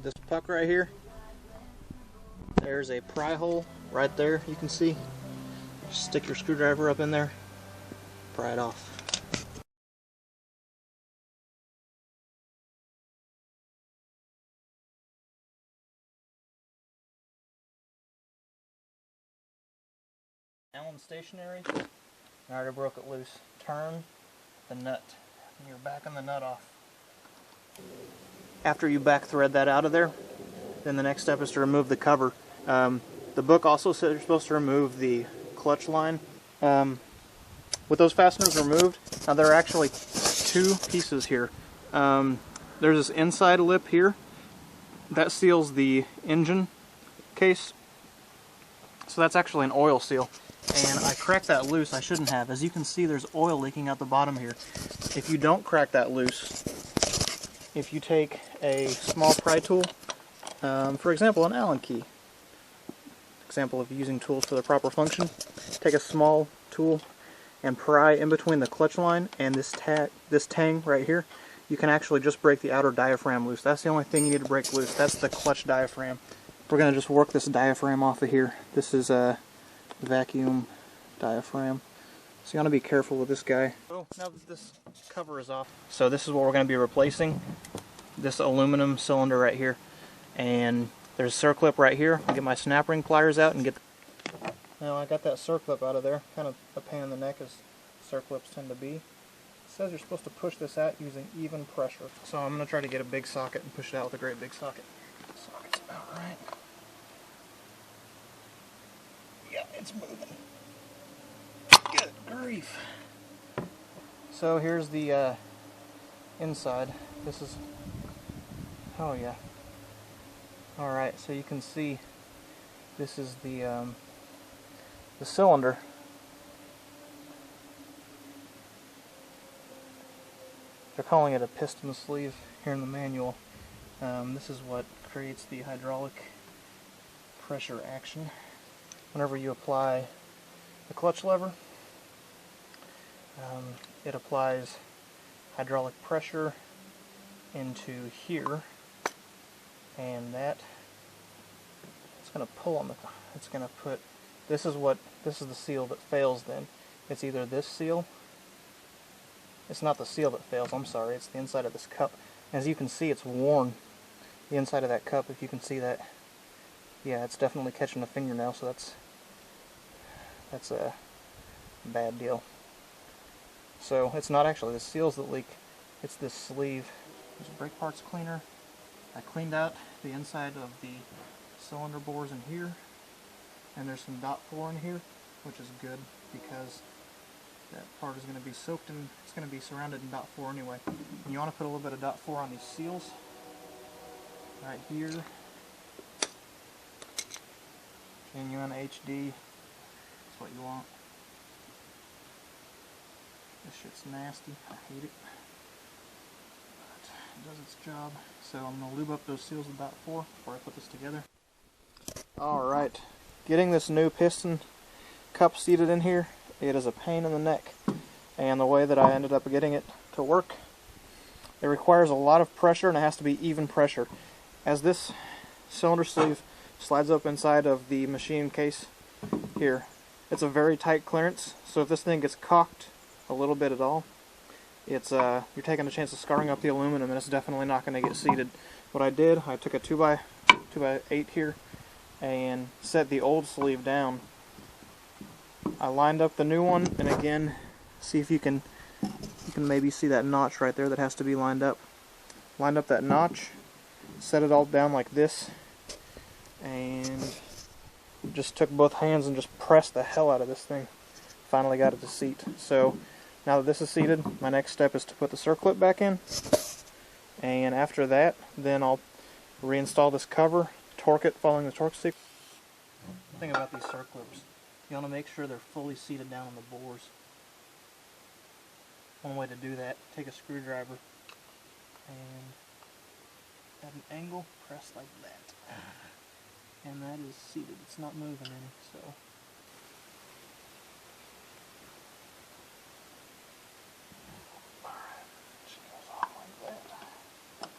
This puck right here, there's a pry hole right there, you can see. Just stick your screwdriver up in there, pry it off. Allen stationary, I already broke it loose. Turn the nut, and you're backing the nut off. After you back thread that out of there, then the next step is to remove the cover. The book also says you're supposed to remove the clutch line. With those fasteners removed, now there are actually two pieces here. There's this inside lip here that seals the engine case, so that's actually an oil seal, and I cracked that loose. I shouldn't have. As you can see, there's oil leaking out the bottom here. If you don't crack that loose, if you take a small pry tool, for example an Allen key, example of using tools for the proper function, take a small tool and pry in between the clutch line and this tang right here, you can actually just break the outer diaphragm loose. That's the only thing you need to break loose. That's the clutch diaphragm. We're going to just work this diaphragm off of here. This is a vacuum diaphragm, so you want to be careful with this guy. Oh, now that this cover is off, so this is what we're going to be replacing, this aluminum cylinder right here. And there's a circlip right here. I'll get my snap ring pliers out and get now I got that circlip out of there. Kind of a pain in the neck as circlips tend to be. It says you're supposed to push this out using even pressure. So I'm going to try to get a big socket and push it out with a great big socket. Socket's about right. Yeah, it's moving. Good grief. So here's the inside. This is, oh yeah. Alright, so you can see this is the cylinder. They're calling it a piston sleeve here in the manual. This is what creates the hydraulic pressure action. Whenever you apply the clutch lever, it applies hydraulic pressure into here, and that it's going to pull on the, it's going to put, this is the seal that fails then. It's either this seal, it's not the seal that fails, I'm sorry, it's the inside of this cup. As you can see, it's worn, the inside of that cup, if you can see that. Yeah, it's definitely catching a fingernail, so that's a bad deal. So it's not actually the seals that leak, it's this sleeve. There's a brake parts cleaner. I cleaned out the inside of the cylinder bores in here, and there's some .4 in here, which is good because that part is going to be soaked in, it's going to be surrounded in .4 anyway. And you want to put a little bit of .4 on these seals right here. Genuine HD, that's what you want. This shit's nasty, I hate it. But it does its job. So I'm going to lube up those seals with .4 before I put this together. Alright, getting this new piston cup seated in here, it is a pain in the neck. And the way that I ended up getting it to work, it requires a lot of pressure, and it has to be even pressure. As this cylinder sleeve slides up inside of the machine case here, it's a very tight clearance, so if this thing gets cocked a little bit at all, it's you're taking a chance of scarring up the aluminum, and it's definitely not going to get seated. What I did, I took a 2x8 here and set the old sleeve down. I lined up the new one, and again, see if you can maybe see that notch right there that has to be lined up. Lined up that notch, set it all down like this, and just took both hands and just pressed the hell out of this thing. Finally got it to seat. So now that this is seated, my next step is to put the circlip back in, and after that, then I'll reinstall this cover, torque it following the torque sequence. The thing about these circlips, you want to make sure they're fully seated down on the bores. One way to do that, take a screwdriver and at an angle, press like that. And that is seated, it's not moving any, so. Alright, she goes off like that.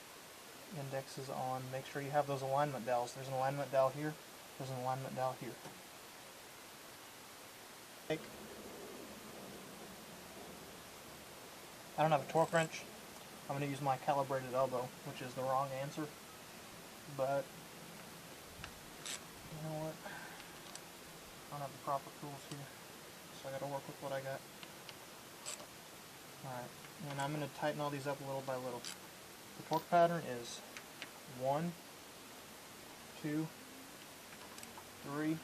And mix is on, make sure you have those alignment dowels. There's an alignment dowel here, there's an alignment dowel here. I don't have a torque wrench. I'm going to use my calibrated elbow, which is the wrong answer, but you know what? I don't have the proper tools here, so I got to work with what I got. Alright, and I'm going to tighten all these up little by little. The torque pattern is 1, 2, 3, and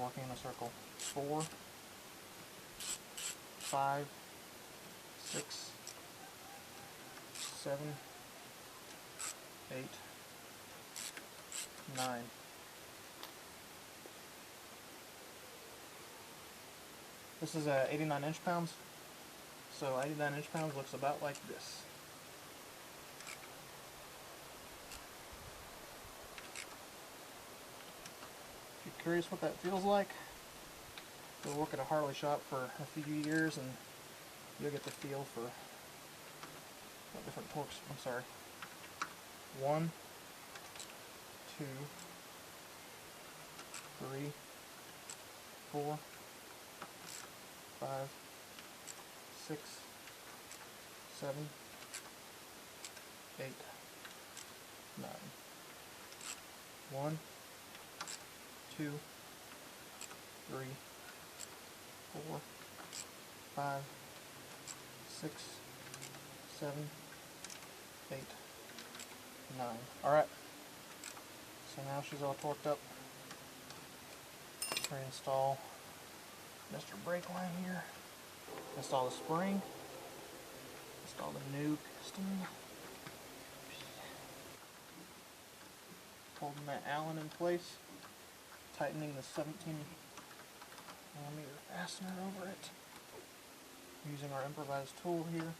working in a circle. 4, 5, 6, 7, 8, 9. This is 89 inch-pounds, so 89 inch-pounds looks about like this. If you're curious what that feels like, you'll work at a Harley shop for a few years and you'll get the feel for what different torques. I'm sorry. 1, 2, 3, 4, 5, 6, 7, 8, 9. 1, 2, 3, 4, 5, 6, 7, 8, 9. Alright. So now she's all torqued up. Reinstall Mr. Brake line here. Install the spring. Install the new piston. Holding that Allen in place. Tightening the 17mm fastener over it. Using our improvised tool here.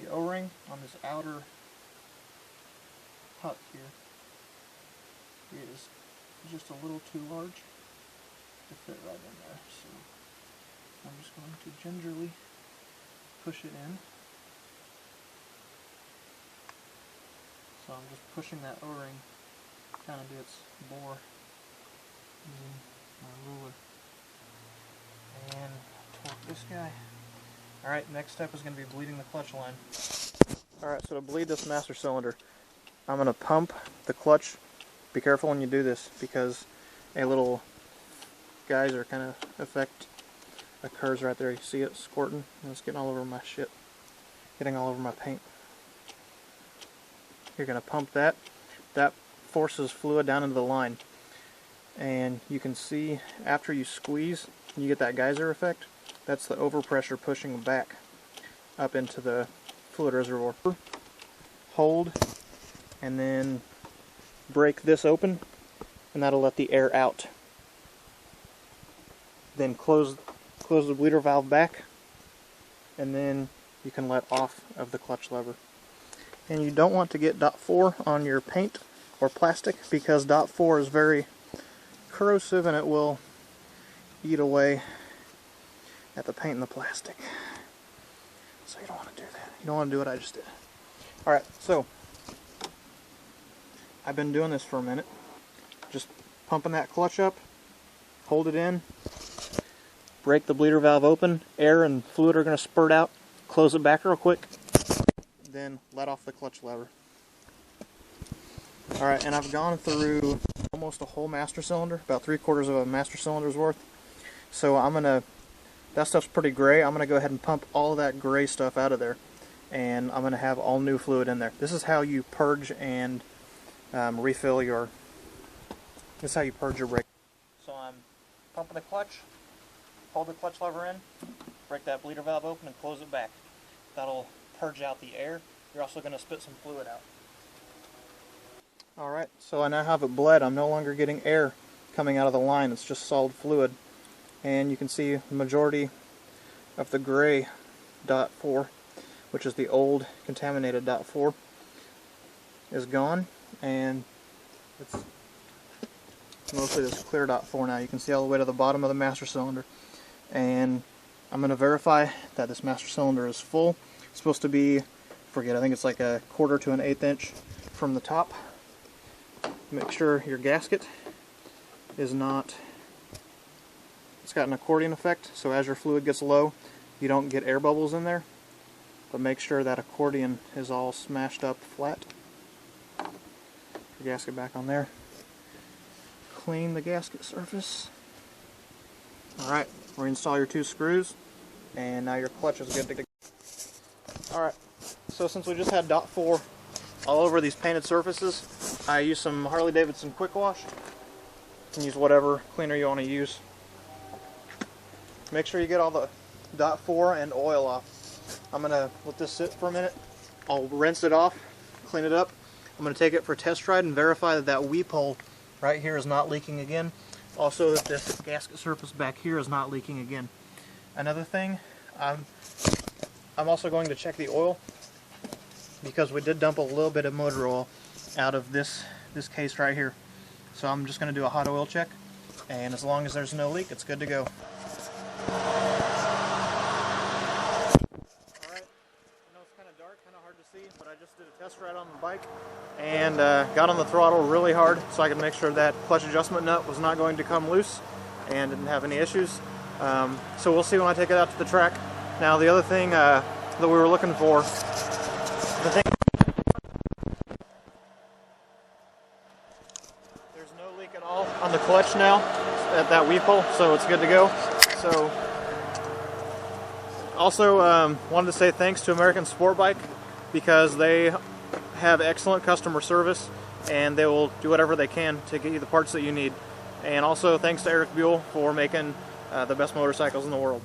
The O-ring on this outer hut here is just a little too large to fit right in there, so I'm just going to gingerly push it in. So I'm just pushing that O-ring kind of to its bore using my ruler. And torque this guy. Alright, next step is going to be bleeding the clutch line. Alright, so to bleed this master cylinder, I'm going to pump the clutch. Be careful when you do this because a little geyser kind of effect occurs right there. You see it squirting? And it's getting all over my shit. Getting all over my paint. You're going to pump that. That forces fluid down into the line. And you can see after you squeeze, you get that geyser effect. That's the overpressure pushing back up into the fluid reservoir. Hold, and then break this open, and that'll let the air out. Then close the bleeder valve back, and then you can let off of the clutch lever. And you don't want to get dot 4 on your paint or plastic because dot 4 is very corrosive and it will eat away at the paint and the plastic. So you don't want to do that. You don't want to do what I just did. Alright, so I've been doing this for a minute. Just pumping that clutch up, hold it in, break the bleeder valve open, air and fluid are going to spurt out, close it back real quick, then let off the clutch lever. Alright, and I've gone through almost a whole master cylinder, about 3/4 of a master cylinder's worth. So that stuff's pretty gray. I'm going to go ahead and pump all of that gray stuff out of there. And I'm going to have all new fluid in there. This is how you purge and refill your... This is how you purge your brake. So I'm pumping the clutch, hold the clutch lever in, break that bleeder valve open and close it back. That'll purge out the air. You're also going to spit some fluid out. Alright, so I now have it bled. I'm no longer getting air coming out of the line. It's just solid fluid. And you can see the majority of the gray dot 4, which is the old contaminated dot 4, is gone, and it's mostly this clear dot 4 now. You can see all the way to the bottom of the master cylinder. And I'm going to verify that this master cylinder is full. It's supposed to be, I think it's like a 1/4 to an 1/8 inch from the top. Make sure your gasket is not, it's got an accordion effect, so as your fluid gets low, you don't get air bubbles in there. But make sure that accordion is all smashed up flat. Put your gasket back on there. Clean the gasket surface. Alright, reinstall your 2 screws, and now your clutch is good to go. Alright, so since we just had dot 4 all over these painted surfaces, I used some Harley-Davidson Quick Wash. You can use whatever cleaner you want to use. Make sure you get all the dot 4 and oil off. I'm going to let this sit for a minute. I'll rinse it off, clean it up. I'm going to take it for a test ride and verify that that weep hole right here is not leaking again. Also, that this gasket surface back here is not leaking again. Another thing, I'm also going to check the oil, because we did dump a little bit of motor oil out of this case right here. So I'm just going to do a hot oil check, and as long as there's no leak, it's good to go. Kind of hard to see, but I just did a test ride on the bike and got on the throttle really hard so I could make sure that clutch adjustment nut was not going to come loose and didn't have any issues. So we'll see when I take it out to the track. Now the other thing that we were looking for, there's no leak at all on the clutch now at that weep hole, so it's good to go. So also wanted to say thanks to American Sport Bike, because they have excellent customer service and they will do whatever they can to get you the parts that you need. And also thanks to Eric Buell for making the best motorcycles in the world.